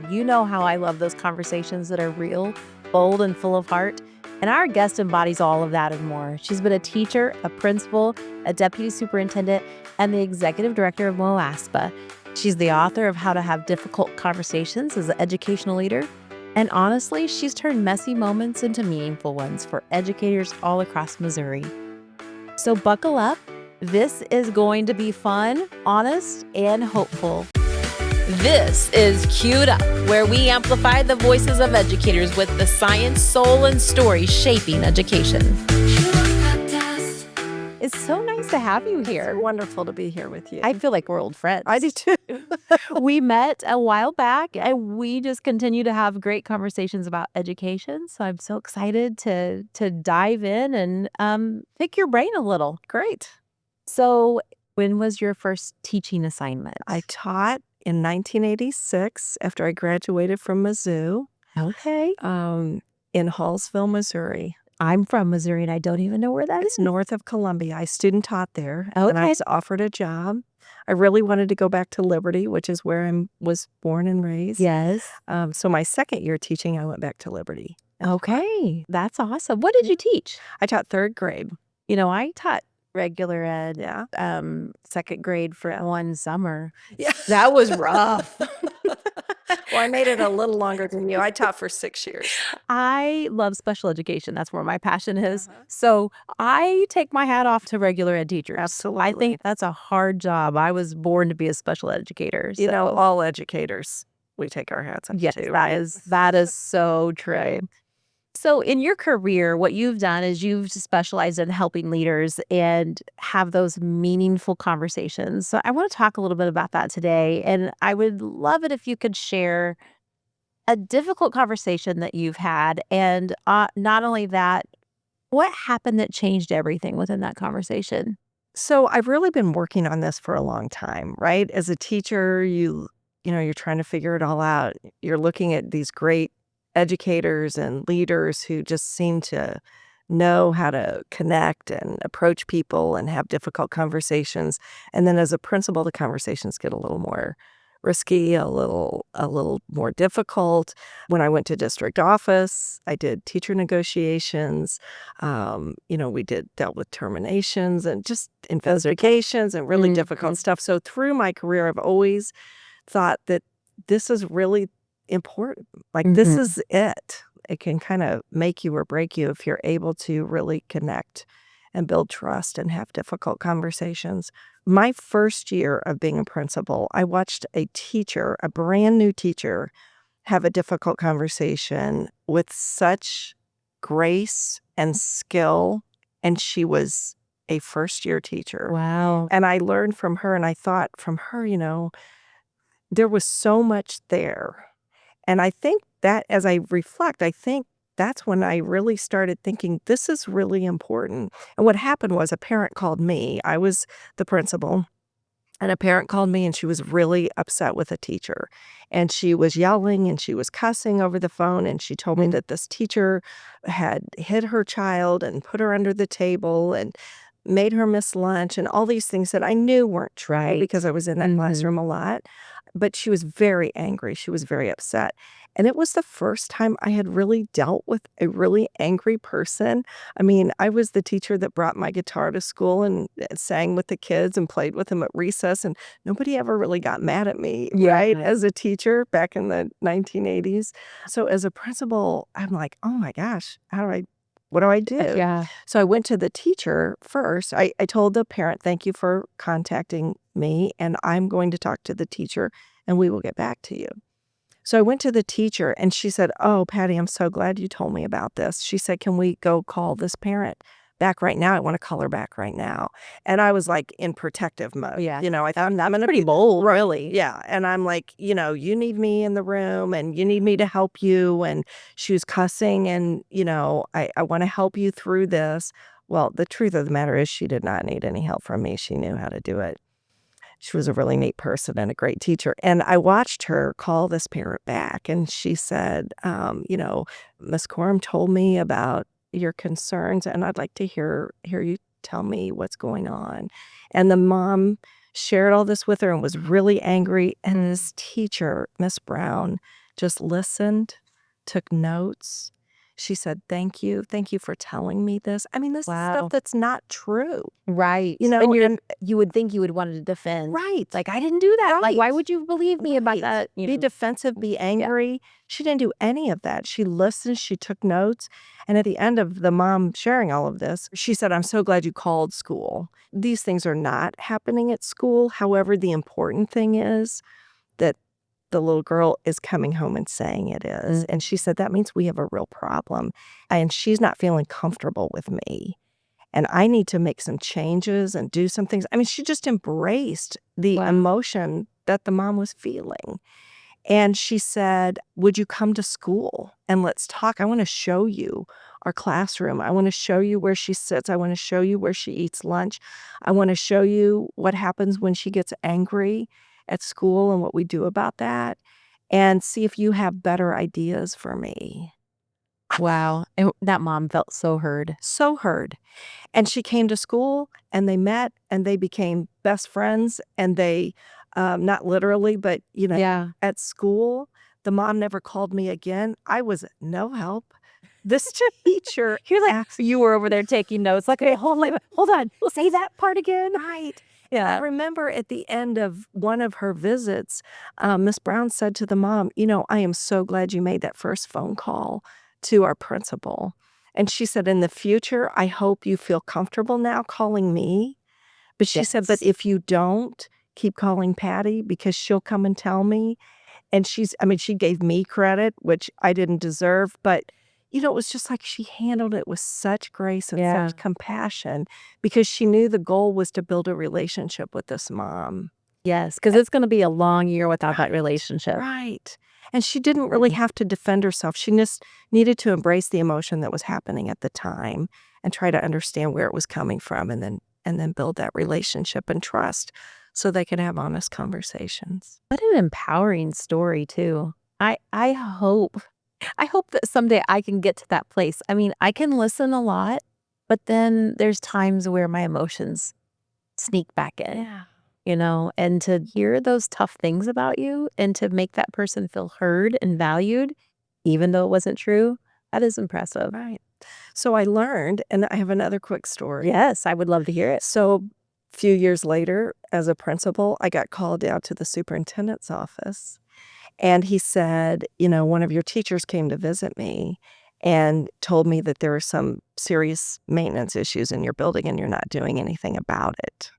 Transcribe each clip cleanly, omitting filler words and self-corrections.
You know how I love those conversations that are real, bold, and full of heart. And our guest embodies all of that and more. She's been a teacher, a principal, a deputy superintendent, and the executive director of MOASPA. She's the author of How to Have Difficult Conversations as an Educational Leader. And honestly, she's turned messy moments into meaningful ones for educators all across Missouri. So buckle up. This is going to be fun, honest, and hopeful. This is Queued Up, where we amplify the voices of educators with the science, soul, and story shaping education. It's so nice to have you here. It's wonderful to be here with you. I feel like we're old friends. I do too. We met a while back, and we just continue to have great conversations about education. So I'm so excited to dive in and pick your brain a little. Great. So when was your first teaching assignment? I taught in 1986 after I graduated from Mizzou. Okay. In Hallsville, Missouri. I'm from Missouri, and I don't even know where that It's is. north of Columbia. I student taught there, Okay. and I was offered a job. I really wanted to go back to Liberty, which is where I was born and raised. Yes. So my second year teaching, I went back to Liberty. Okay. That's awesome. What did you teach? I taught third grade. You know, I taught regular ed, Yeah. second grade for one summer. Yeah. That was rough. Well, I made it a little longer than you. I taught for 6 years. I love special education. That's where my passion is. Uh-huh. So I take my hat off to regular ed teachers. Absolutely. I think that's a hard job. I was born to be a special educator. You know, so- all educators, we take our hats off yes, to. that is so true. So in your career, what you've done is you've specialized in helping leaders and have those meaningful conversations. So I want to talk a little bit about that today. And I would love it if you could share a difficult conversation that you've had. And not only that, what happened that changed everything within that conversation? So I've really been working on this for a long time, right? As a teacher, you're trying to figure it all out. You're looking at these great educators and leaders who just seem to know how to connect and approach people and have difficult conversations. And then as a principal, the conversations get a little more risky, a little more difficult. When I went to district office, I did teacher negotiations. We dealt with terminations and just investigations and really difficult stuff. So through my career, I've always thought that this is really important. Like, this is it. It can kind of make you or break you if you're able to really connect and build trust and have difficult conversations. My first year of being a principal, I watched a teacher, a brand new teacher, have a difficult conversation with such grace and skill. And she was a first-year teacher. Wow. And I learned from her, and I thought from her, there was so much there. And I think that as I reflect, I think that's when I really started thinking, this is really important. And what happened was a parent called me. I was the principal. And a parent called me, and she was really upset with a teacher. And she was yelling and she was cussing over the phone. And she told me that this teacher had hit her child and put her under the table and made her miss lunch and all these things that I knew weren't true because I was in that classroom a lot. But she was very angry. She was very upset. And it was the first time I had really dealt with a really angry person. I mean, I was the teacher that brought my guitar to school and sang with the kids and played with them at recess. And nobody ever really got mad at me, right, as a teacher back in the 1980s. So as a principal, I'm like, oh my gosh, what do I do? Yeah. So I went to the teacher first. I told the parent, thank you for contacting me, and I'm going to talk to the teacher, and we will get back to you. So I went to the teacher, and she said, oh, Patty, I'm so glad you told me about this. She said, can we go call this parent back right now? I want to call her back right now. And I was like in protective mode. Yeah. I thought, I'm going to Pretty bold. Really, yeah. And I'm like, you need me in the room and you need me to help you. And she was cussing and, I want to help you through this. Well, the truth of the matter is she did not need any help from me. She knew how to do it. She was a really neat person and a great teacher. And I watched her call this parent back. And she said, Miss Corum told me about your concerns, and I'd like to hear you tell me what's going on. And the mom shared all this with her and was really angry. And this teacher, Miss Brown, just listened, took notes. She said, thank you. Thank you for telling me this. I mean, this is stuff Wow. that's not true. Right. You know, And and you would think you would want to defend. right. Like, I didn't do that. Like, why Right. would you believe me about Right. that? Be defensive, be angry. She didn't do any of that. She listened, she took notes. And at the end of the mom sharing all of this, she said, I'm so glad you called school. These things are not happening at school. However, the important thing is that the little girl is coming home and saying it is. And she said, that means we have a real problem. And she's not feeling comfortable with me. And I need to make some changes and do some things. I mean, she just embraced the emotion that the mom was feeling. And she said, would you come to school and let's talk? I want to show you our classroom. I want to show you where she sits. I want to show you where she eats lunch. I want to show you what happens when she gets angry at school and what we do about that, and see if you have better ideas for me. Wow. And that mom felt so heard. So heard. And she came to school and they met and they became best friends. And they, not literally, but, Yeah. at school, the mom never called me again. I was no help. This teacher You're like, asked, you were over there taking notes. Like, hey, hold on. We'll say that part again. right. I Yeah. remember at the end of one of her visits, Miss Brown said to the mom, I am so glad you made that first phone call to our principal. And she said, in the future, I hope you feel comfortable now calling me. But she said, but Yes. if you don't, keep calling Patty because she'll come and tell me. And she gave me credit, which I didn't deserve. But, it was just like she handled it with such grace and Yeah. such compassion because she knew the goal was to build a relationship with this mom. Yes. Because it's going to be a long year without that relationship. Right. And she didn't really have to defend herself. She just needed to embrace the emotion that was happening at the time and try to understand where it was coming from and then build that relationship and trust so they could have honest conversations. What an empowering story, too. I hope that someday I can get to that place. I mean, I can listen a lot, but then there's times where my emotions sneak back in. And to hear those tough things about you and to make that person feel heard and valued, even though it wasn't true, that is impressive. Right. So I learned, and I have another quick story. Yes, I would love to hear it. So a few years later, as a principal, I got called out to the superintendent's office. And he said, one of your teachers came to visit me and told me that there were some serious maintenance issues in your building and you're not doing anything about it.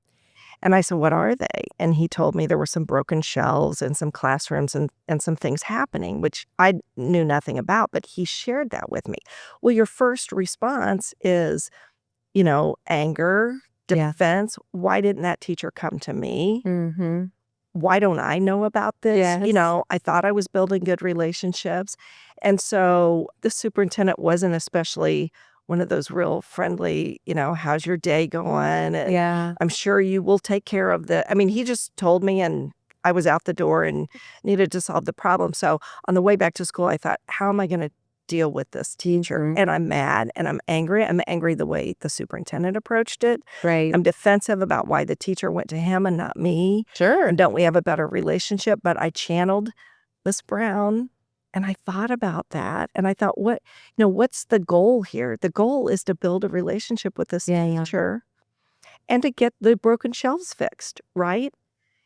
And I said, what are they? And he told me there were some broken shelves in some classrooms and some things happening, which I knew nothing about, but he shared that with me. Well, your first response is, anger, Yeah. defense. Why didn't that teacher come to me? Mm-hmm. Why don't I know about this? Yes. I thought I was building good relationships. And so the superintendent wasn't especially one of those real friendly, how's your day going? And Yeah. I'm sure you will take care of he just told me and I was out the door and needed to solve the problem. So on the way back to school, I thought, how am I going to deal with this teacher? Mhm. And I'm mad and I'm angry. I'm angry the way the superintendent approached it. Right. I'm defensive about why the teacher went to him and not me. Sure. And don't we have a better relationship? But I channeled Miss Brown and I thought about that. And I thought, what's the goal here? The goal is to build a relationship with this Yeah. teacher and to get the broken shelves fixed, right?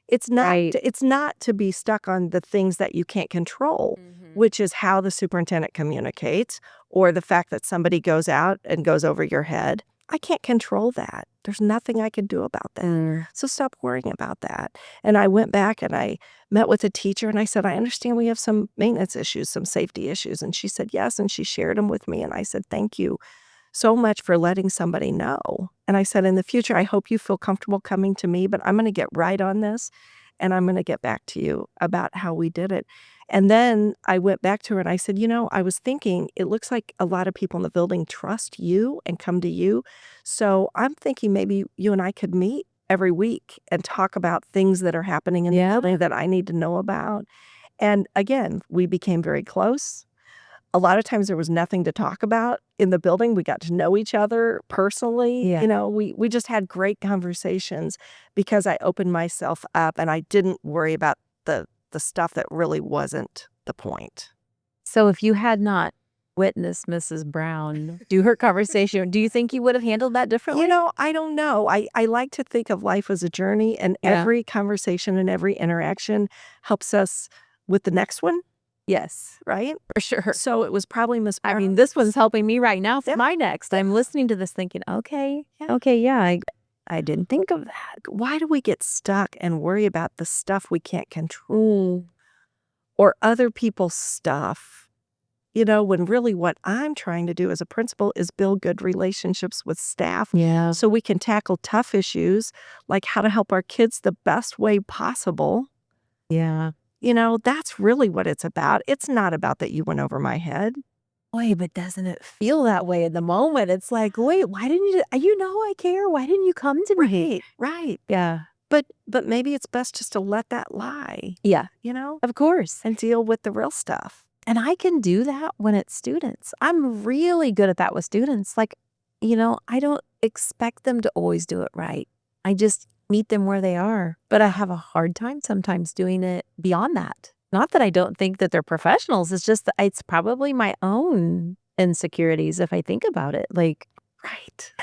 It's not Right. it's not to be stuck on the things that you can't control, which is how the superintendent communicates or the fact that somebody goes out and goes over your head. I can't control that. There's nothing I can do about that. So stop worrying about that. And I went back and I met with the teacher and I said, I understand we have some maintenance issues, some safety issues. And she said, yes. And she shared them with me. And I said, thank you so much for letting somebody know. And I said, in the future, I hope you feel comfortable coming to me, but I'm going to get right on this and I'm going to get back to you about how we did it. And then I went back to her and I said, I was thinking it looks like a lot of people in the building trust you and come to you. So I'm thinking maybe you and I could meet every week and talk about things that are happening in the building that I need to know about. And again, we became very close. A lot of times there was nothing to talk about in the building. We got to know each other personally. Yeah. We just had great conversations because I opened myself up and I didn't worry about the stuff that really wasn't the point. So if you had not witnessed Mrs. Brown do her conversation, do you think you would have handled that differently? I don't know. I like to think of life as a journey, and Yeah. every conversation and every interaction helps us with the next one, Yes, right? for sure. So it was probably Miss I Brown. mean, this one's helping me right now for Yeah. my next. I'm listening to this thinking, okay, I didn't think of that. Why do we get stuck and worry about the stuff we can't control or other people's stuff? When really what I'm trying to do as a principal is build good relationships with staff Yeah. so we can tackle tough issues like how to help our kids the best way possible. Yeah. That's really what it's about. It's not about that you went over my head. Boy, but doesn't it feel that way in the moment? It's like, wait, why didn't you, I care. Why didn't you come to me? Right. Yeah. But maybe it's best just to let that lie, Yeah, of course. and deal with the real stuff. And I can do that when it's students. I'm really good at that with students. Like, I don't expect them to always do it right. I just meet them where they are. But I have a hard time sometimes doing it beyond that. Not that I don't think that they're professionals. It's just that it's probably my own insecurities if I think about it. Like, Right.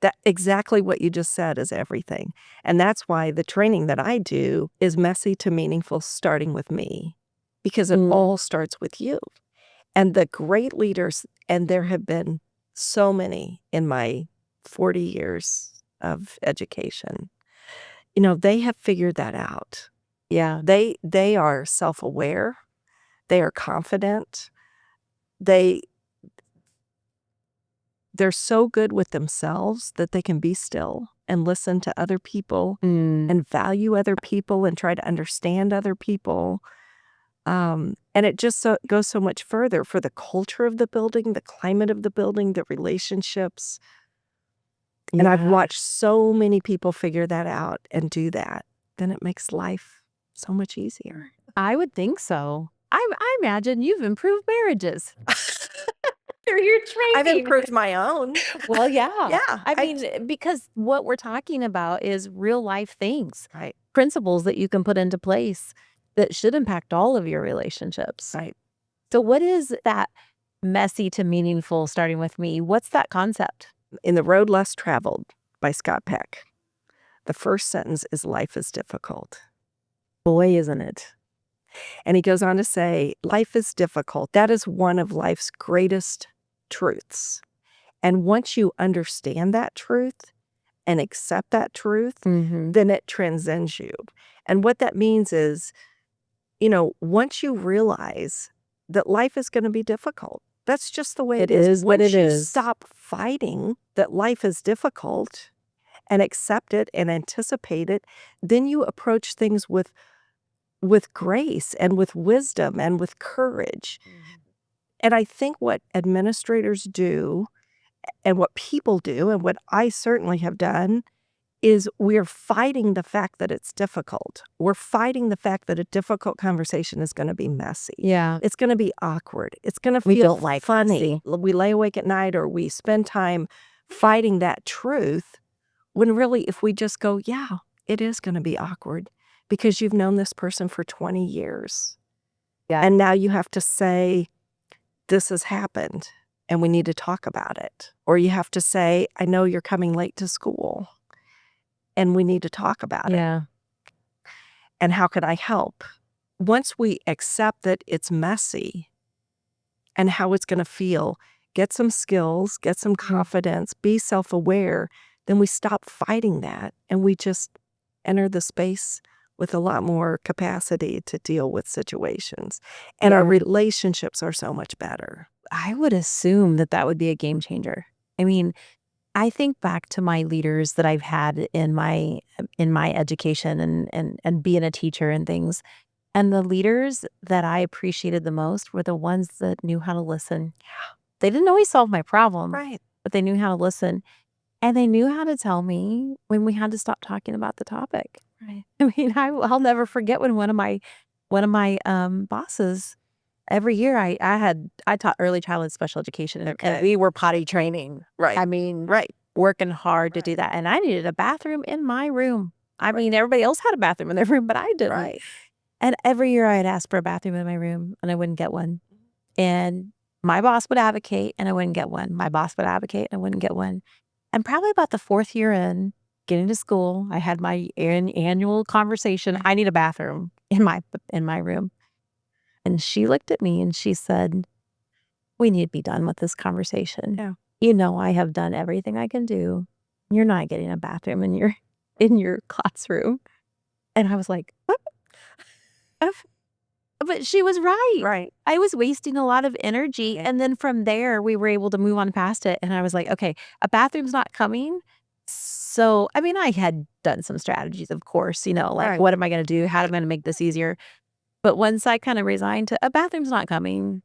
That exactly what you just said is everything. And that's why the training that I do is messy to meaningful, starting with me, because it all starts with you. And the great leaders, and there have been so many in my 40 years of education, they have figured that out. yeah, They are self-aware. They are confident. They're so good with themselves that they can be still and listen to other people and value other people and try to understand other people. And it just goes so much further for the culture of the building, the climate of the building, the relationships. And I've watched so many people figure that out and do that. Then it makes life so much easier. I would think so. I imagine you've improved marriages through your I've training. improved my own. Well, yeah. Yeah. I mean, because what we're talking about is real life things, Right. principles that you can put into place that should impact all of your relationships. Right. So what is that messy to meaningful starting with me? What's that concept? In The Road Less Traveled by Scott Peck, the first sentence is life is difficult. Boy, isn't it? And he goes on to say, life is difficult. That is one of life's greatest truths. And once you understand that truth and accept that truth, then it transcends you. And what that means is, once you realize that life is going to be difficult, that's just the way it is. What it Once you is. stop fighting that life is difficult and accept it and anticipate it, then you approach things with grace and with wisdom and with courage. And I think what administrators do and what people do and what I certainly have done is we're fighting the fact that it's difficult. We're fighting the fact that a difficult conversation is going to be messy. Yeah. It's going to be awkward. It's going to We feel don't like funny. messy. We lay awake at night or we spend time fighting that truth when really if we just go, yeah, it is going to be awkward because you've known this person for 20 years. Yeah. And now you have to say, this has happened and we need to talk about it. Or you have to say, I know you're coming late to school and we need to talk about it. Yeah. And how can I help? Once we accept that it's messy and how it's going to feel, get some skills, get some confidence, be self-aware, then we stop fighting that and we just enter the space with a lot more capacity to deal with situations. And our relationships are so much better. I would assume that would be a game changer. I mean, I think back to my leaders that I've had in my education and being a teacher and things. And the leaders that I appreciated the most were the ones that knew how to listen. Yeah. They didn't always solve my problem, Right. but they knew how to listen. And they knew how to tell me when we had to stop talking about the topic. Right. I mean, I'll never forget when one of my bosses, every year I taught early childhood special education and we were potty training. Right. I mean, Right. working hard to do that. And I needed a bathroom in my room. I mean, everybody else had a bathroom in their room, but I didn't. Right. And every year I'd ask for a bathroom in my room and I wouldn't get one. And my boss would advocate and I wouldn't get one. My boss would advocate and I wouldn't get one. And probably about the 4th year in, getting to school, I had my annual conversation. I need a bathroom in my room. And she looked at me and she said, "We need to be done with this conversation. Yeah. You know, I have done everything I can do. You're not getting a bathroom in your classroom." And I was like, "What?" But she was right. Right. I was wasting a lot of energy, Yeah. and then from there, we were able to move on past it, and I was like, "Okay, a bathroom's not coming." So, I mean, I had done some strategies, of course, like, Right. "What am I gonna do? How am I gonna make this easier?" But once I kinda resigned to, "A bathroom's not coming."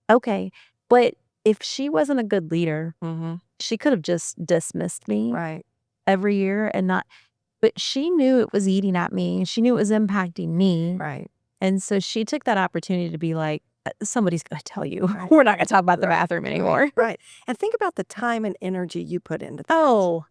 Okay. But if she wasn't a good leader, Mhm. she could have just dismissed me Right. every year and not, but she knew it was eating at me. She knew it was impacting me. Right. And so she took that opportunity to be like, somebody's gonna tell you. Right. We're not gonna talk about the Right. bathroom anymore." Right. And think about the time and energy you put into that. Oh,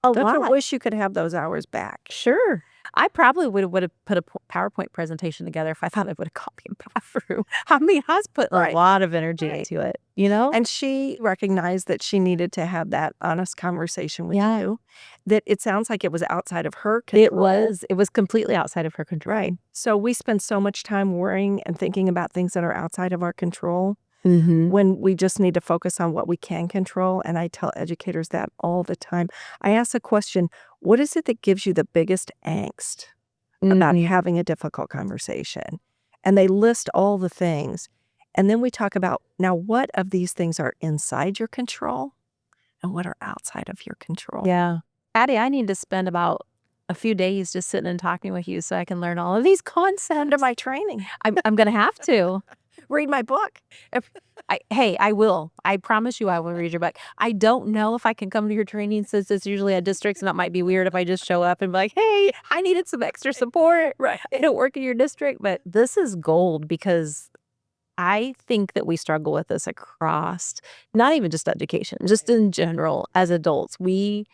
a Don't you lot. wish you could have those hours back? Sure. I probably would have put a PowerPoint presentation together if I thought I would have caught me a bathroom. I mean, I was putting a Right. lot of energy Right. into it, you know? And she recognized that she needed to have that honest conversation with Yeah. you, that it sounds like it was outside of her It control. was completely outside of her control. Right. So we spend so much time worrying and thinking about things that are outside of our control Mhm. when we just need to focus on what we can control. And I tell educators that all the time. I ask the question, what is it that gives you the biggest angst about Mhm. having a difficult conversation? And they list all the things. And then we talk about, now, what of these things are inside your control and what are outside of your control? Yeah. Addie, I need to spend about a few days just sitting and talking with you so I can learn all of these concepts. Under my training, I'm gonna have to. read my book. Hey, I will. I promise you I will read your book. I don't know if I can come to your training since it's usually at districts, and that might be weird if I just show up and be like, "Hey, I needed some extra support. Right. I don't work in your district." But this is gold because I think that we struggle with this across not even just education, just in general as adults. We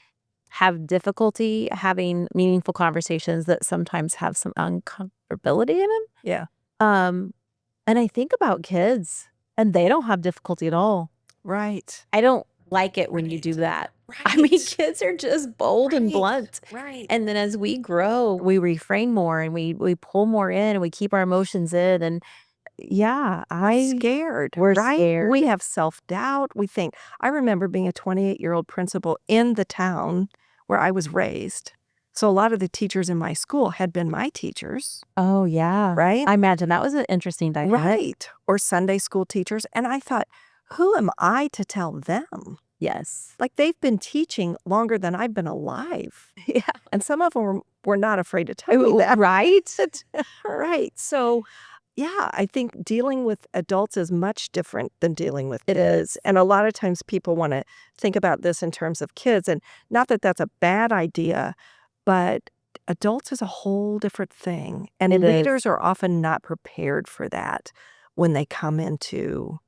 have difficulty having meaningful conversations that sometimes have some uncomfortability in them. Yeah. Um, and I think about kids, and they don't have difficulty at all. Right. I don't like it when you do that. I mean, Right. kids are just bold and Right. blunt. Right. And then as we grow, we refrain more and we pull more in and we keep our emotions in. And yeah, Scared, we're right? scared. We have self-doubt. We think, I remember being a 28-year-old principal in the town where I was raised. So a lot of the teachers in my school had been my teachers, Oh, yeah. right? I imagine that was an interesting dynamic. Right. Or Sunday school teachers. And I thought, who am I to tell them? Yes. Like, they've been teaching longer than I've been alive. Yeah. And some of them were not afraid to tell me that. Right? Right. So, yeah, I think dealing with adults is much different than dealing with It kids. is. And a lot of times people want to think about this in terms of kids. And not that that's a bad idea, but adults is a whole different thing. And It is. leaders are often not prepared for that when they come into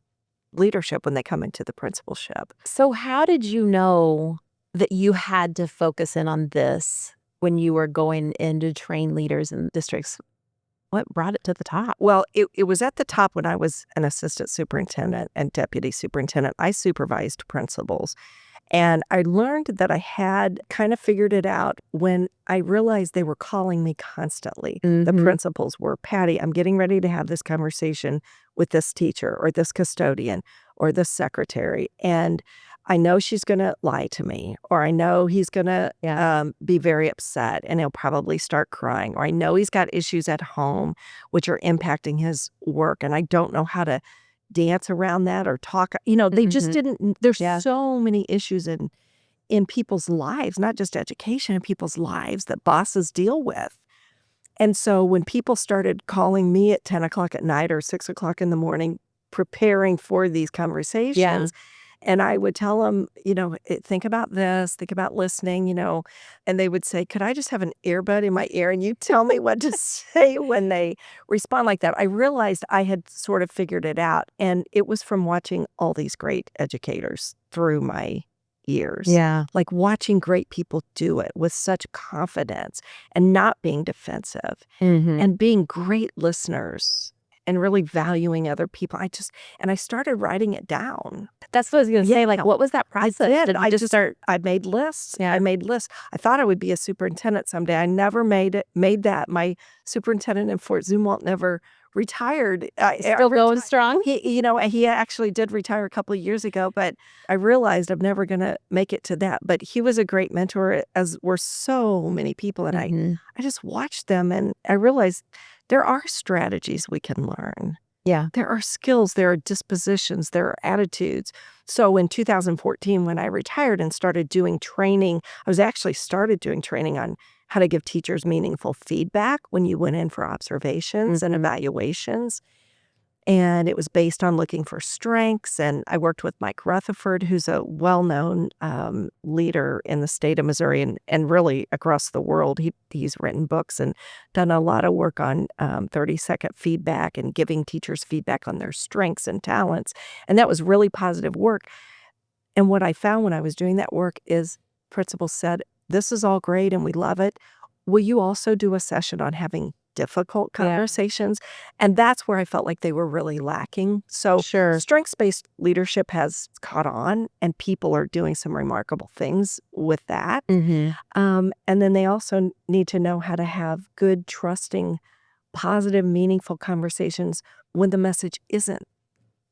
leadership, when they come into the principalship. So how did you know that you had to focus in on this when you were going in to train leaders in districts? What brought it to the top? Well, it was at the top when I was an assistant superintendent and deputy superintendent. I supervised principals. And I learned that I had kind of figured it out when I realized they were calling me constantly. The Mhm. principals were, "Patty, I'm getting ready to have this conversation with this teacher or this custodian or this secretary. And I know she's going to lie to me, or I know he's going to Yeah. be very upset and he'll probably start crying, or I know he's got issues at home which are impacting his work. And I don't know how to dance around that or talk." They just Mhm. didn't. There's Yeah. so many issues in people's lives, not just education, in people's lives that bosses deal with. And so when people started calling me at 10 o'clock at night or 6 o'clock in the morning, preparing for these Yeah. conversations, and I would tell them, think about this, think about listening, and they would say, "Could I just have an earbud in my ear and you tell me what to say when they respond like that?" I realized I had sort of figured it out, and it was from watching all these great educators through my years. Yeah. Like watching great people do it with such confidence and not being defensive Mm-hmm. and being great listeners and really valuing other people. And I started writing it down. That's what I was going to say. Like, Yeah. what was that I process? did. Did you just start? I made lists. Yeah. I made lists. I thought I would be a superintendent someday. I never made that. My superintendent in Fort Zumwalt never retired. Still going strong? He actually did retire a couple of years ago, but I realized I'm never going to make it to that. But he was a great mentor, as were so many people. And I just watched them and I realized there are strategies we can learn. Yeah. There are skills, there are dispositions, there are attitudes. So in 2014, when I retired and started doing training, I was actually started doing training on how to give teachers meaningful feedback when you went in for observations and evaluations. And it was based on looking for strengths. And I worked with Mike Rutherford, who's a well-known leader in the state of Missouri and really across the world. He's written books and done a lot of work on 30-second feedback and giving teachers feedback on their strengths and talents. And that was really positive work. And what I found when I was doing that work is principals said, "This is all great and we love it. Will you also do a session on having difficult conversations?" And that's where I felt like they were really lacking. So Sure. strengths-based leadership has caught on and people are doing some remarkable things with that. Mm-hmm. And then they also need to know how to have good, trusting, positive, meaningful conversations when the message isn't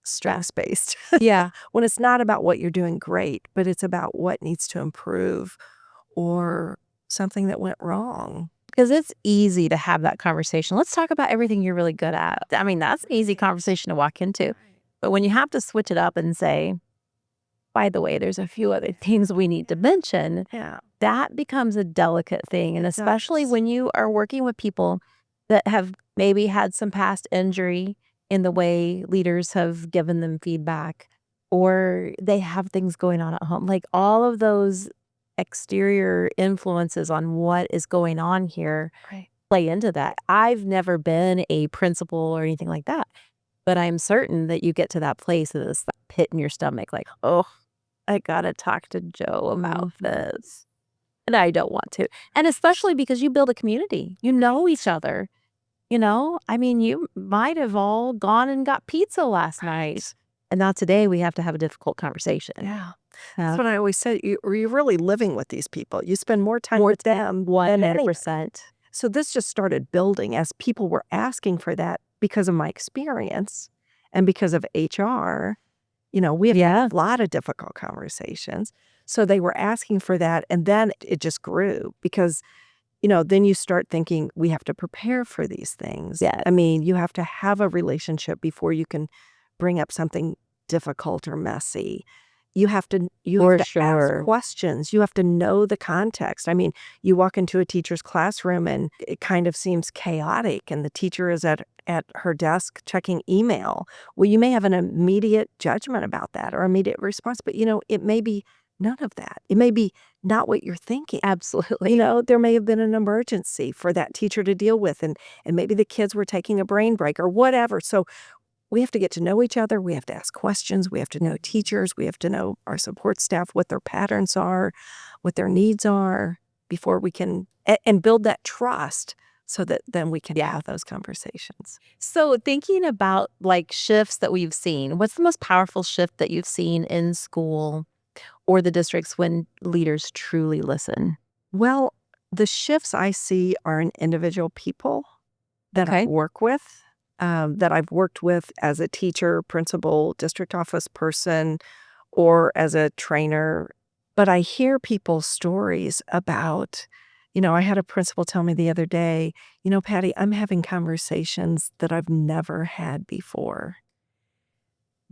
stress-based. Yeah. When it's not about what you're doing great, but it's about what needs to improve or something that went wrong. Because it's easy to have that conversation. Let's talk about everything you're really good at. I mean, that's an easy conversation to walk into. But when you have to switch it up and say, by the way, there's a few other things we need to mention, Yeah. that becomes a delicate thing. And It especially does. when you are working with people that have maybe had some past injury in the way leaders have given them feedback, or they have things going on at home. Like all of those exterior influences on what is going on here Right. play into that. I've never been a principal or anything like that, but I'm certain that you get to that place of this pit in your stomach, like, oh, I gotta talk to Joe about this. And I don't want to. And especially because you build a community. You know each other. I mean, you might have all gone and got pizza last night. And now today we have to have a difficult conversation. Yeah. That's what I always said. You're really living with these people. You spend more time More with them than anyone. 100%. So this just started building as people were asking for that because of my experience and because of HR. We have Yeah. a lot of difficult conversations. So they were asking for that. And then it just grew because, then you start thinking we have to prepare for these things. Yeah. I mean, you have to have a relationship before you can bring up something difficult or messy. You have to ask questions. You have to know the context. I mean, you walk into a teacher's classroom and it kind of seems chaotic and the teacher is at her desk checking email. Well, you may have an immediate judgment about that or immediate response, but it may be none of that. It may be not what you're thinking. Absolutely. There may have been an emergency for that teacher to deal with and maybe the kids were taking a brain break or whatever. So we have to get to know each other. We have to ask questions. We have to know teachers. We have to know our support staff, what their patterns are, what their needs are before we can and build that trust so that then we can have those conversations. So thinking about like shifts that we've seen, what's the most powerful shift that you've seen in school or the districts when leaders truly listen? Well, the shifts I see are in individual people that I work with. That I've worked with as a teacher, principal, district office person, or as a trainer. But I hear people's stories about, I had a principal tell me the other day, Patty, I'm having conversations that I've never had before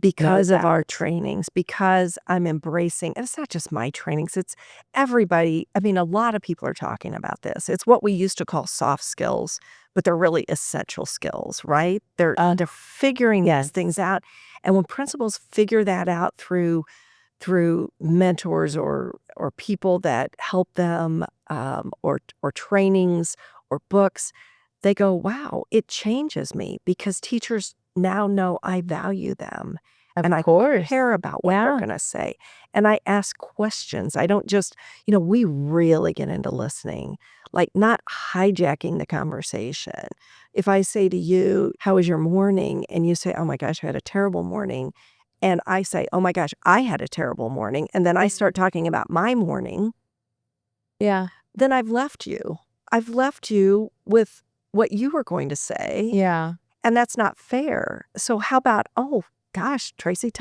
because of our trainings, because I'm embracing, and it's not just my trainings, it's everybody. I mean, a lot of people are talking about this. It's what we used to call soft skills, but they're really essential skills, right? They're figuring these things out. And when principals figure that out through mentors or people that help them, or trainings or books, they go, wow, it changes me because teachers now know I value them. Of And I course. care about what they're Yeah. going to say. And I ask questions. I don't just, we really get into listening, like not hijacking the conversation. If I say to you, how was your morning? And you say, oh my gosh, I had a terrible morning. And I say, oh my gosh, I had a terrible morning. And then I start talking about my morning. Yeah. Then I've left you. I've left you with what you were going to say. Yeah. And that's not fair. So how about, oh gosh, Tracy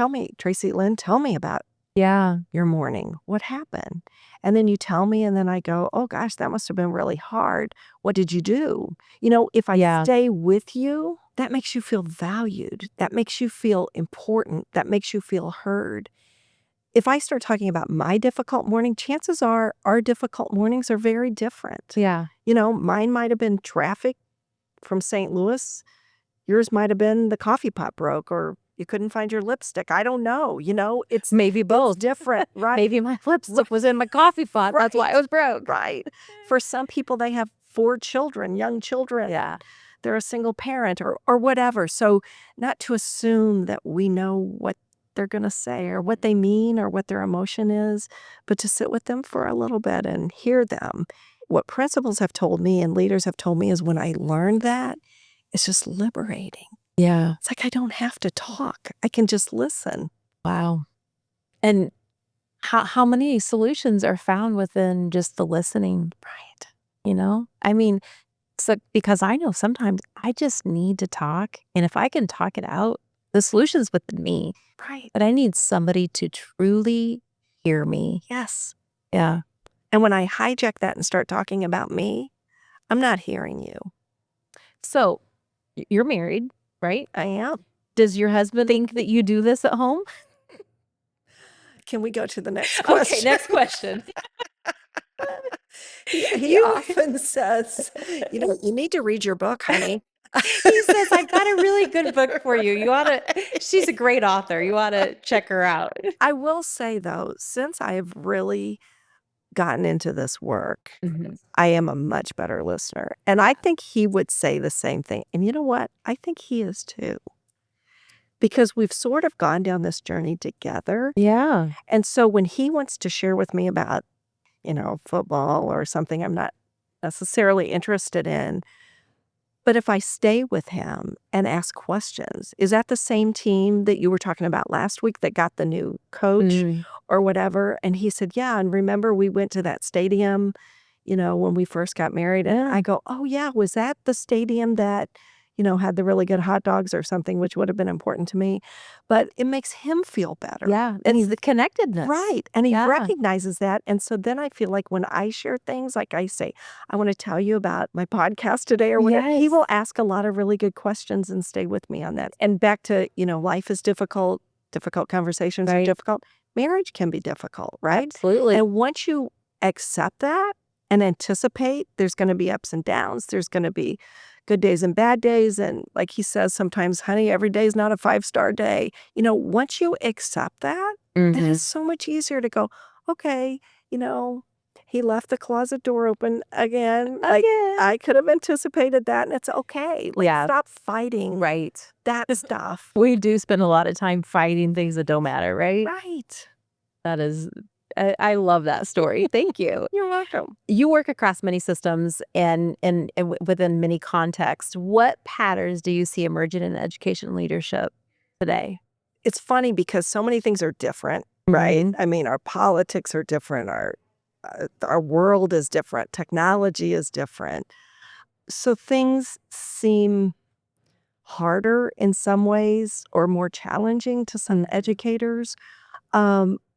Lynn, tell me about Yeah. your morning. What happened? And then you tell me, and then I go, oh gosh, that must have been really hard. What did you do? If I Yeah. stay with you, that makes you feel valued. That makes you feel important. That makes you feel heard. If I start talking about my difficult morning, chances are our difficult mornings are very different. Yeah. Mine might have been traffic from St. Louis. Yours might have been the coffee pot broke or you couldn't find your lipstick. I don't know. It's Maybe both. It's different, right? Maybe my lipstick was in my coffee pot. That's why it was broke. Right. For some people, they have 4 children, young children. Yeah. They're a single parent or whatever. So not to assume that we know what they're going to say or what they mean or what their emotion is, but to sit with them for a little bit and hear them. What principals have told me and leaders have told me is when I learned that, it's just liberating. Yeah. It's like I don't have to talk. I can just listen. Wow. And how many solutions are found within just the listening? Right. I mean, so because I know sometimes I just need to talk. And if I can talk it out, the solution's within me. Right. But I need somebody to truly hear me. Yes. Yeah. And when I hijack that and start talking about me, I'm not hearing you. So you're married, right? I am. Does your husband think that you do this at home? Can we go to the next question? Okay, next question. He often says, you need to read your book, honey. He says, I got a really good book for you. She's a great author. You ought to check her out. I will say, though, since I have really gotten into this work, Mhm. I am a much better listener. And I think he would say the same thing. And you know what? I think he is too. Because we've sort of gone down this journey together. Yeah. And so when he wants to share with me about, football or something I'm not necessarily interested in, but if I stay with him and ask questions, is that the same team that you were talking about last week that got the new coach or whatever? And he said, yeah. And remember, we went to that stadium, when we first got married. And I go, oh, yeah. Was that the stadium that, had the really good hot dogs or something, which would have been important to me? But it makes him feel better. Yeah. It's the connectedness. Right. And he Yeah. recognizes that. And so then I feel like when I share things, like I say, I want to tell you about my podcast today or whatever, he Yes. will ask a lot of really good questions and stay with me on that. And back to, life is difficult conversations are Right. difficult. Marriage can be difficult, right? Absolutely. And once you accept that and anticipate there's going to be ups and downs, there's going to be good days and bad days. And like he says sometimes, honey, every day is not a 5-star day. Once you accept that, then it's so much easier to go, okay, he left the closet door open again. Like, I could have anticipated that, and it's okay. Like, stop fighting Right. that stuff. We do spend a lot of time fighting things that don't matter, right? Right. That is, I love that story. Thank you. You're welcome. You work across many systems and within many contexts. What patterns do you see emerging in education and leadership today? It's funny because so many things are different, right? I mean, our politics are different. Our world is different. Technology is different. So things seem harder in some ways or more challenging to some educators.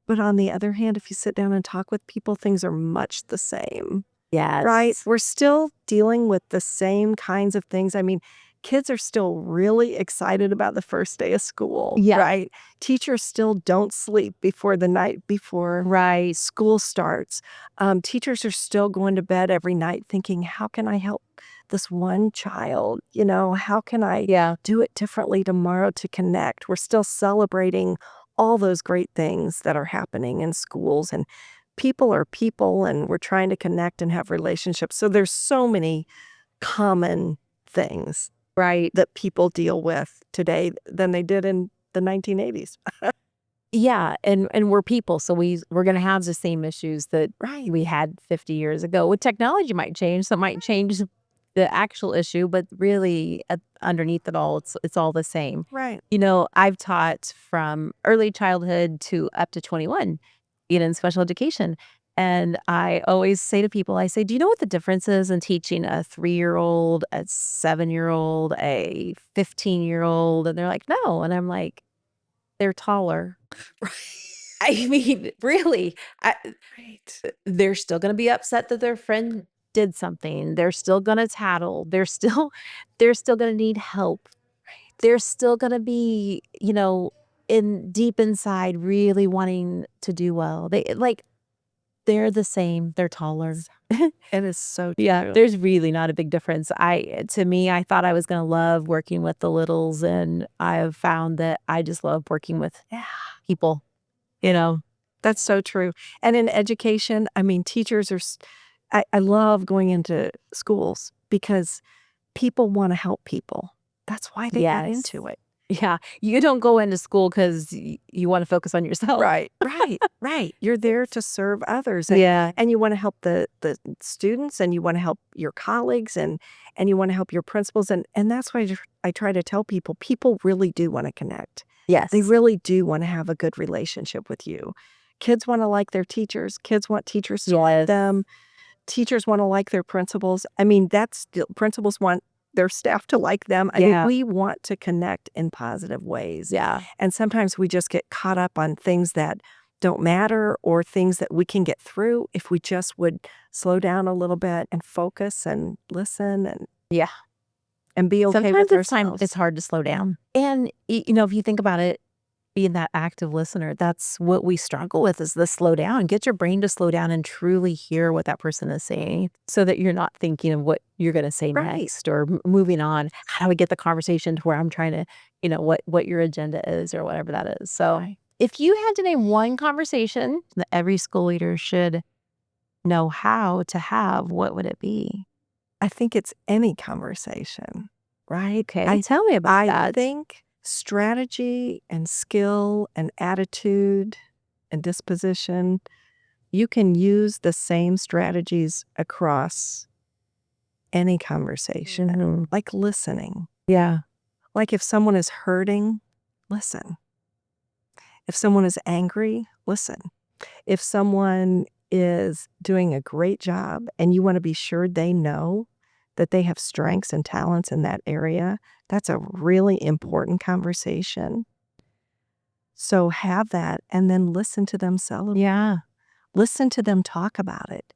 But on the other hand, if you sit down and talk with people, things are much the same. Yes. Right? We're still dealing with the same kinds of things. I mean, kids are still really excited about the first day of school, Yeah. right? Teachers still don't sleep before the night before Right. school starts. Teachers are still going to bed every night thinking, how can I help this one child? How can I do it differently tomorrow to connect? We're still celebrating all those great things that are happening in schools, and people are people, and we're trying to connect and have relationships. So there's so many common things Right. that people deal with today than they did in the 1980s. Yeah, and we're people, so we're gonna have the same issues that Right. we had 50 years ago. With technology might change, so it might change the actual issue, but really, underneath it all, it's all the same. Right. I've taught from early childhood to up to 21, in special education, and I always say to people, I say, "Do you know what the difference is in teaching a 3-year-old, a 7-year-old, a 15-year-old?" And they're like, "No," and I'm like, "They're taller." I mean, really, Right. they're still gonna be upset that their friend did something. They're still gonna tattle. They're still gonna need help. They're still gonna be, in deep inside really wanting to do well. They're the same. They're taller. It is so Yeah, true. there's really not a big difference. To me, I thought I was gonna love working with the littles, and I have found that I just love working with Yeah. people, you know? That's so true. And in education, I mean, teachers are I love going into schools because people wanna help people. That's why they got Yes. into it. Yeah, you don't go into school 'cause you wanna focus on yourself. Right, right, right. You're there to serve others, Yeah. and you wanna help the students, and you wanna help your colleagues, and you wanna help your principals, and that's why I try to tell people really do wanna connect. They Yes. really do wanna have a good relationship with you. Kids wanna like their teachers, kids want teachers to like Yes. them. Teachers wanna like their principals. I mean, that's still principals want their staff to like them. I mean, Yeah. we want to connect in positive ways, Yeah. and sometimes we just get caught up on things that don't matter or things that we can get through if we just would slow down a little bit and focus and listen Yeah. and be okay Sometimes with it's ourselves. hard to slow down. And, if you think about it, being that active listener, that's what we struggle with is the slow down. Get your brain to slow down and truly hear what that person is saying so that you're not thinking of what you're gonna say Right. next or moving on. How do I get the conversation to where I'm trying to, what your agenda is or whatever that is. So, Right. if you had to name one conversation that every school leader should know how to have, what would it be? I think it's any conversation, right? Okay, I tell me about I that. think strategy and skill and attitude and disposition, you can use the same strategies across any conversation, Mhm. like listening. Yeah. Like if someone is hurting, listen. If someone is angry, listen. If someone is doing a great job and you want to be sure they know that they have strengths and talents in that area, that's a really important conversation. So have that and then listen to them celebrate. Yeah. Listen to them talk about it.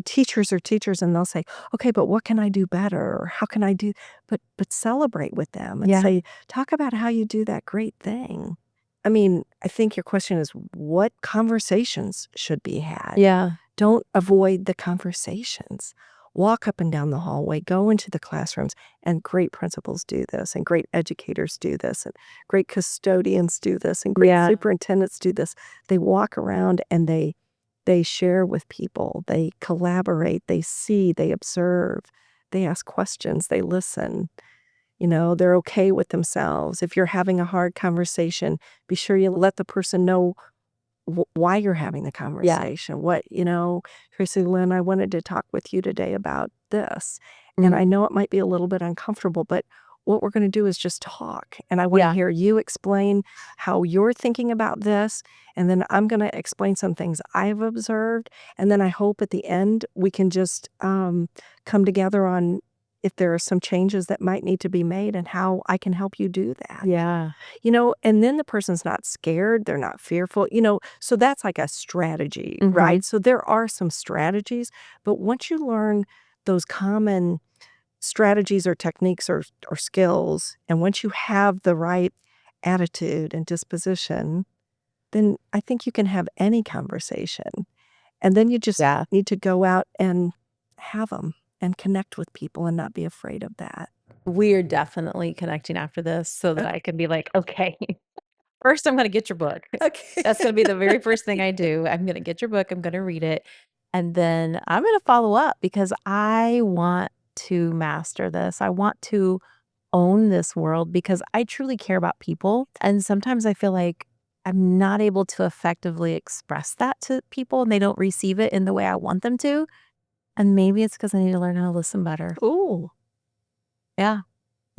Teachers are teachers and they'll say, "Okay, but what can I do better? Or how can I do?" But celebrate with them and Yeah. say, "Talk about how you do that great thing." I mean, I think your question is what conversations should be had? Yeah. Don't avoid the conversations. Walk up and down the hallway, go into the classrooms, and great principals do this, and great educators do this, and great custodians do this, and great Yeah. superintendents do this. They walk around and they share with people, they collaborate, they see, they observe, they ask questions, they listen. They're okay with themselves. If you're having a hard conversation, be sure you let the person know why you're having the Yeah. conversation. Tracy Lynn, I wanted to talk with you today about this. And Mhm. I know it might be a little bit uncomfortable, but what we're going to do is just talk. And I want to Yeah. hear you explain how you're thinking about this. And then I'm going to explain some things I've observed. And then I hope at the end we can just come together on if there are some changes that might need to be made and how I can help you do that. Yeah. And then the person's not scared, they're not fearful, so that's like a strategy, Mhm. right? So there are some strategies, but once you learn those common strategies or techniques or skills, and once you have the right attitude and disposition, then I think you can have any conversation. And then you just Yeah. need to go out and have them and connect with people and not be afraid of that. We're definitely connecting after this so that I can be like, "Okay, first I'm gonna get your book." Okay. That's gonna be the very first thing I do. I'm gonna get your book, I'm gonna read it, and then I'm gonna follow up because I want to master this. I want to own this world because I truly care about people. And sometimes I feel like I'm not able to effectively express that to people and they don't receive it in the way I want them to. And maybe it's because I need to learn how to listen better. Ooh. Yeah.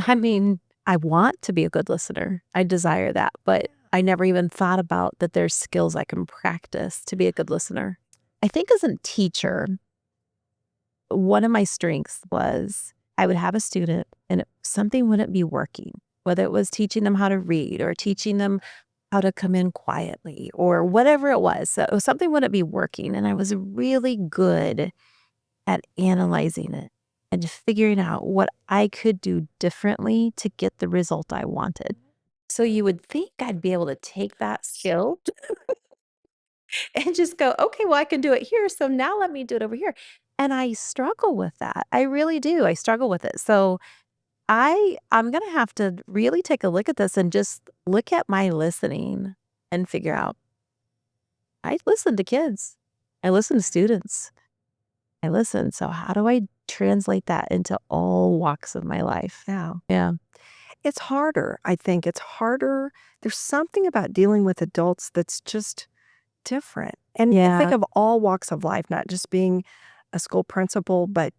I mean, I want to be a good listener. I desire that, but I never even thought about that there's skills I can practice to be a good listener. I think as a teacher, one of my strengths was I would have a student and something wouldn't be working, whether it was teaching them how to read or teaching them how to come in quietly or whatever it was. So something wouldn't be working. And I was really good at analyzing it and figuring out what I could do differently to get the result I wanted. So you would think I'd be able to take that skill and just go, okay, well, I can do it here. So now let me do it over here. And I struggle with that. I really do. I struggle with it. So I'm gonna have to really take a look at this and just look at my listening and figure out I listen to kids. I listen to students. I listen. So how do I translate that into all walks of my life? Yeah. Yeah. It's harder. I think it's harder. There's something about dealing with adults that's just different. And think Yeah. of all walks of life, not just being a school principal, but,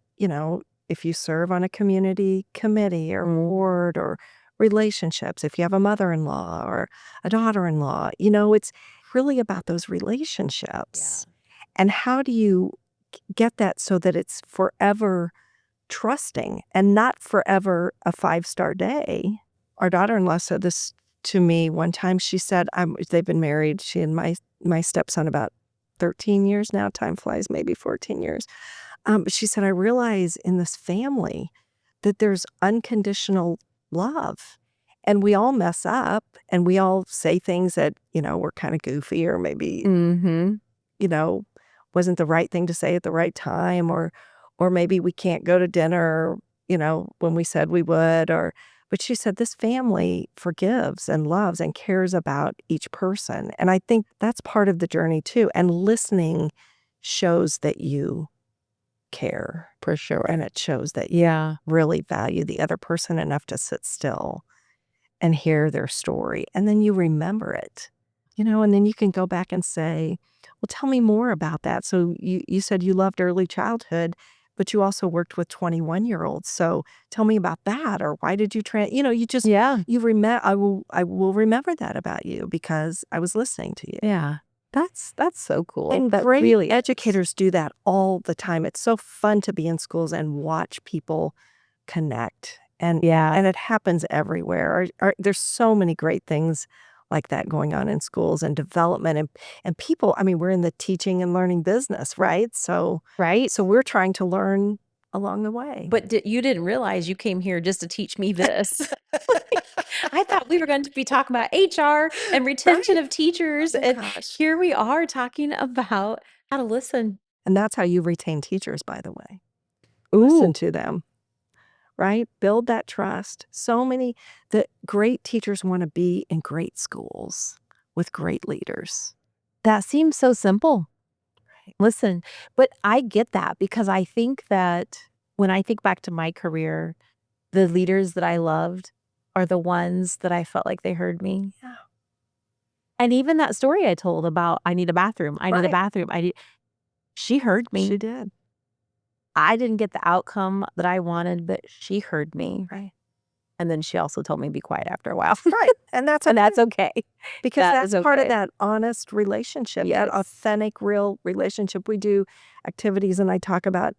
if you serve on a community committee or board or relationships, if you have a mother-in-law or a daughter-in-law, it's really about those relationships. And how do you get that so that it's forever trusting and not forever a 5-star day? Our daughter-in-law said this to me one time. She said, they've been married, she and my stepson, about 13 years now. Time flies, maybe 14 years. But she said, I realize in this family that there's unconditional love. And we all mess up and we all say things that, were kind of goofy or maybe, Mm-hmm. you know, wasn't the right thing to say at the right time, or maybe we can't go to dinner, when we said we would, but she said this family forgives and loves and cares about each person. And I think that's part of the journey too. And listening shows that you care. For sure. And it shows that you Yeah. really value the other person enough to sit still and hear their story. And then you remember it, and then you can go back and say, well, tell me more about that. So you said you loved early childhood, but you also worked with 21-year-olds. So tell me about that. Or why did you you just, Yeah. you remember, I will remember that about you because I was listening to you. Yeah. That's so cool. And That great really educators do that all the time. It's so fun to be in schools and watch people connect. And Yeah. it happens everywhere. There's so many great things like that going on in schools and development and people. I mean, we're in the teaching and learning business, right? So Right. we're trying to learn along the way. But you didn't realize you came here just to teach me this. I thought we were going to be talking about HR and retention Right. of teachers. Oh, And gosh. here we are talking about how to listen. And that's how you retain teachers, by the way. Ooh. Listen to them. Right? Build that trust. So many the great teachers want to be in great schools with great leaders. That seems so simple. Right. Listen, but I get that because I think that when I think back to my career, the leaders that I loved are the ones that I felt like they heard me. Yeah. And even that story I told about, I need a bathroom. I need a Right. bathroom. She heard me. She did. I didn't get the outcome that I wanted, but she heard me. Right. And then she also told me to be quiet after a while. Right. And that's And that's okay. because That that's is part of okay. that honest relationship, that Yes. authentic, real relationship. We do activities and I talk about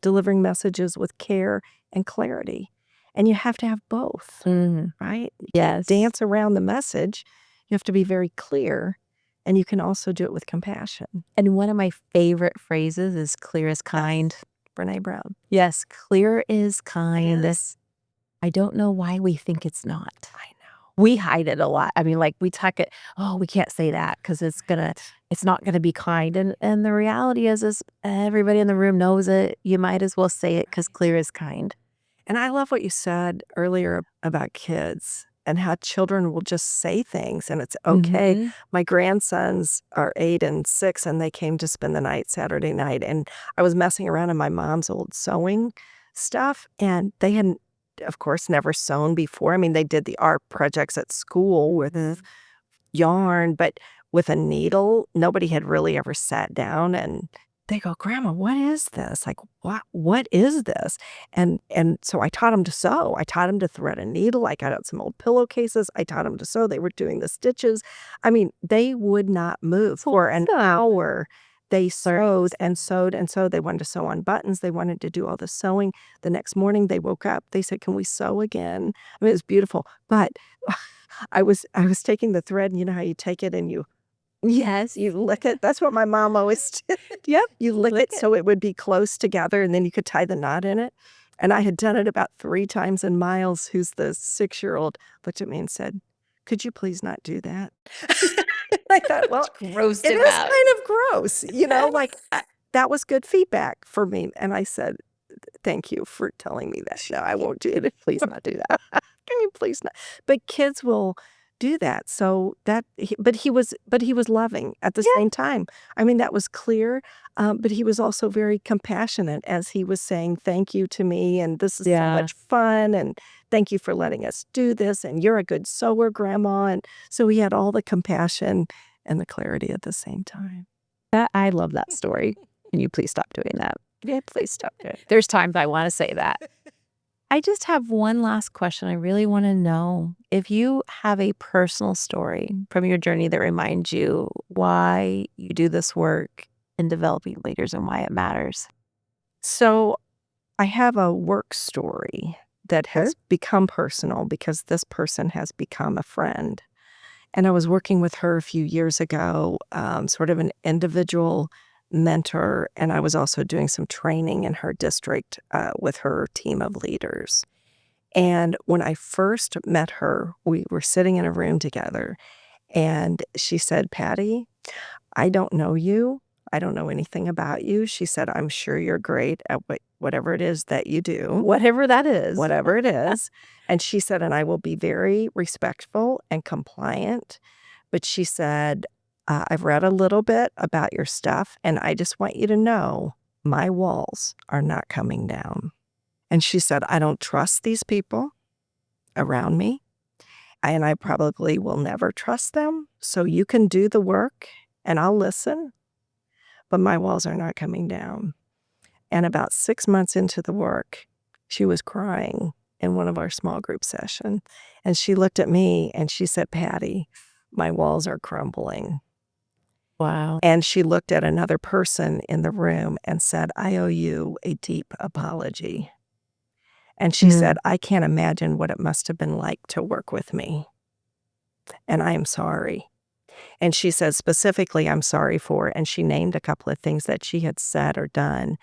delivering messages with care and clarity. And you have to have both, right? You can't Yes. dance around the message. You have to be very clear. And you can also do it with compassion. And one of my favorite phrases is clear as kind. Brene Brown. Yes, clear is kind. Yes. I don't know why we think it's not. I know. We hide it a lot. I mean, like we tuck it, oh, we can't say that because it's not gonna be kind. And the reality is everybody in the room knows it. You might as well say it because clear is kind. And I love what you said earlier about kids and how children will just say things and it's okay. Mhm. My grandsons are 8 and 6 and they came to spend the night Saturday night. And I was messing around in my mom's old sewing stuff and they hadn't of course, never sewn before. I mean, they did the art projects at school with yarn, but with a needle, nobody had really ever sat down and they go, "Grandma, what is this? Like, what is this?" And so I taught them to sew. I taught them to thread a needle. I got out some old pillowcases. I taught them to sew. They were doing the stitches. I mean, they would not move for an hour. They sewed and sewed and sewed. They wanted to sew on buttons. They wanted to do all the sewing. The next morning they woke up. They said, "Can we sew again?" I mean, it was beautiful. But I was taking the thread, and you know how you take it and you Yes. you lick it? That's what my mom always did. Yep. You lick it so it would be close together, and then you could tie the knot in it. And I had done it about 3 times, and Miles, who's the 6-year-old, looked at me and said, "Could you please not do that?" I thought, well, Grossed it him is out. kind of gross, like, that was good feedback for me, and I said, "Thank you for telling me that. No, I won't do it. Please not do that. Can you please not?" But kids will do that. So but he was loving at the same time. I mean, that was clear. But he was also very compassionate as he was saying thank you to me, and this is so much fun, and thank you for letting us do this, and you're a good sewer, Grandma. And so he had all the compassion and the clarity at the same time. I love that story. Can you please stop doing that? Yeah, please stop it. There's times I want to say that. I just have one last question. I really want to know if you have a personal story from your journey that reminds you why you do this work in developing leaders and why it matters. So I have a work story that has become personal because this person has become a friend. And I was working with her a few years ago, sort of an individual mentor, and I was also doing some training in her district with her team of leaders. And when I first met her, we were sitting in a room together, and she said, "Patty, I don't know you. I don't know anything about you." She said, "I'm sure you're great at whatever it is that you do." Whatever that is. Whatever it is. And she said, "And I will be very respectful and compliant." But she said, "I've read a little bit about your stuff, and I just want you to know my walls are not coming down." And she said, "I don't trust these people around me, and I probably will never trust them. So you can do the work, and I'll listen, but my walls are not coming down." And about 6 months into the work, she was crying in one of our small group sessions. And she looked at me and she said, "Patty, my walls are crumbling." Wow. And she looked at another person in the room and said, "I owe you a deep apology." And she said, "I can't imagine what it must have been like to work with me. And I am sorry." And she said, specifically, "I'm sorry for," and she named a couple of things that she had said or done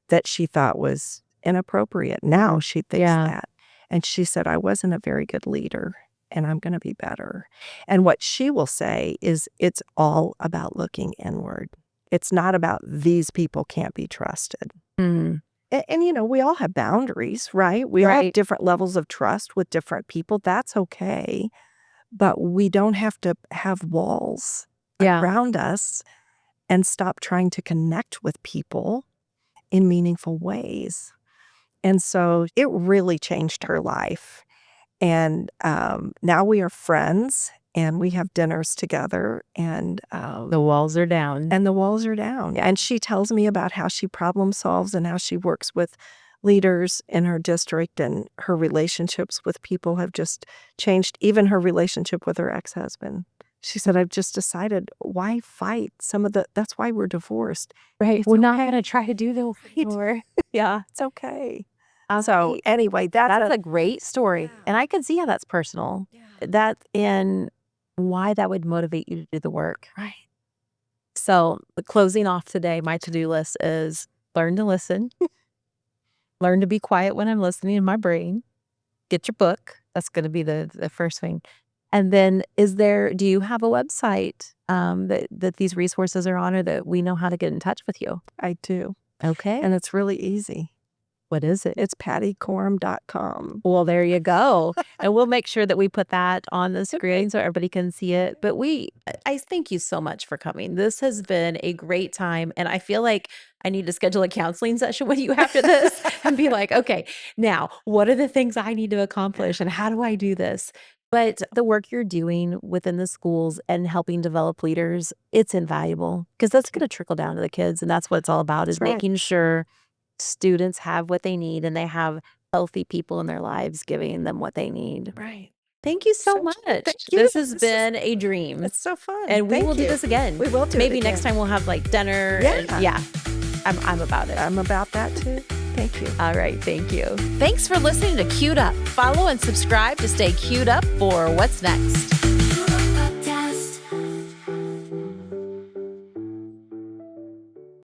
that she thought was inappropriate. Now she thinks that. And she said, "I wasn't a very good leader, and I'm going to be better." And what she will say is it's all about looking inward. It's not about these people can't be trusted. Mm. And we all have boundaries, right? We all have different levels of trust with different people. That's okay. But we don't have to have walls around us and stop trying to connect with people in meaningful ways. And so it really changed her life. And now we are friends and we have dinners together, and The walls are down. the walls are down. And she tells me about how she problem solves and how she works with leaders in her district, and her relationships with people have just changed, even her relationship with her ex-husband. She said, "I've just decided, why fight that's why we're divorced. Right. It's We're not okay. going to try to do the war. Yeah. It's okay." So anyway, That's a great story. And I can see how that's personal. That and why that would motivate you to do the work. right. So the closing off today, my to-do list is learn to listen, learn to be quiet when I'm listening in my brain, get your book. That's going to be the first thing. And then do you have a website that these resources are on, or that we know how to get in touch with you? I do. Okay. And it's really easy. What is it? It's pattycorum.com. Well, there you go. And we'll make sure that we put that on the screen so everybody can see it. But I thank you so much for coming. This has been a great time. And I feel like I need to schedule a counseling session with you after this and be like, okay, now what are the things I need to accomplish and how do I do this? But the work you're doing within the schools and helping develop leaders, it's invaluable because that's going to trickle down to the kids. And that's what it's all about, is That's right. making sure students have what they need and they have healthy people in their lives giving them what they need. Right. Thank you so So much. thank you. This has This is been a dream. It's so fun. And we Thank will do you. this again. We will do it Maybe next again. time we'll have like dinner. Yeah. Yeah. I'm about it. I'm about that too. Thank you. All right. Thank you. Thanks for listening to Queued Up. Follow and subscribe to stay queued up for what's next.